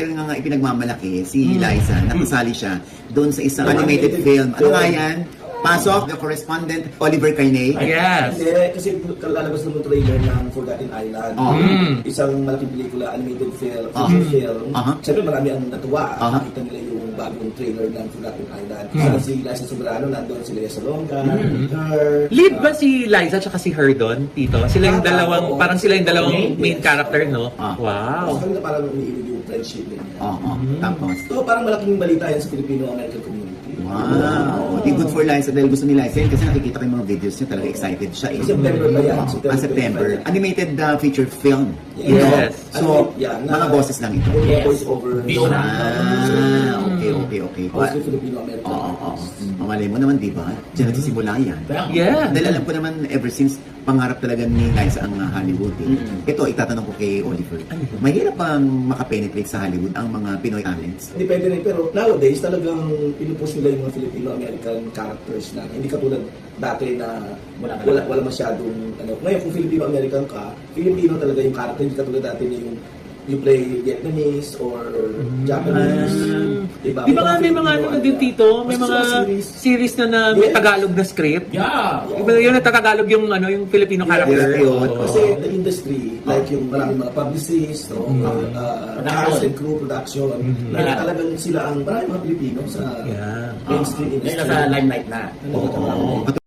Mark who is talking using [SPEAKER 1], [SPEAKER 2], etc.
[SPEAKER 1] meron nga ipinagmamalaki si Liza, nakasali siya doon sa isang animated film. Ano nga yan? Pasok, the correspondent Oliver Carney.
[SPEAKER 2] Yes.
[SPEAKER 3] Hindi, kasi lalabas naman trailer ng Forgotten Island. Isang malaking pelikula, animated film, film. Siyempre marami ang natuwa. Nakita nila yung bagong trailer ng Forgotten Island. Si Liza Soberano, nandun si Lea Salonga, her.
[SPEAKER 2] Lead ba si Liza tsaka si Her doon, Tito? Sila yung dalawang, parang sila yung dalawang main character, no? Wow.
[SPEAKER 3] Sa kanila parang umiibig yung friendship nila.
[SPEAKER 1] Tapos?
[SPEAKER 3] So parang malaking balita yan sa Filipino-American community.
[SPEAKER 1] Wow. Di good for Liza dahil gusto ni Liza yun kasi nakikita ko yung mga videos niya, talaga excited siya.
[SPEAKER 3] September pa yan.
[SPEAKER 1] September. Animated feature film.
[SPEAKER 2] Yes.
[SPEAKER 1] So, mga boses lang ito.
[SPEAKER 3] Voice over.
[SPEAKER 1] Okay.
[SPEAKER 3] Mostly Filipino-American.
[SPEAKER 1] Mamalay mo naman, di ba? Diyan nagsisimula yan.
[SPEAKER 2] Yeah.
[SPEAKER 1] Dahil alam ko naman, ever since, pangarap talaga ni Liza ang Hollywood. Ito, itatanong ko kay Oliver. Mahirap bang makapenetrate sa Hollywood ang mga Pinoy talents?
[SPEAKER 3] Depende rin, pero nowadays talagang pinupush nila yung mga Filipino-American characters na hindi katulad dati na wala masyadong ano. Ngayon kung Filipino-American ka, Filipino talaga yung character, hindi katulad dati na yung you play Vietnamese or Japanese. Diba?
[SPEAKER 2] Di ba nga may mga ano na din, Tito? May mga series na may Tagalog na script?
[SPEAKER 4] Yeah.
[SPEAKER 2] Iba yun na Tagalog yung Filipino character.
[SPEAKER 3] Kasi the industry, like yung maraming mga publicists, cast and crew production, na talagang sila ang maraming mga Pilipino sa mainstream industry.
[SPEAKER 4] Nasa limelight na.
[SPEAKER 1] Oo.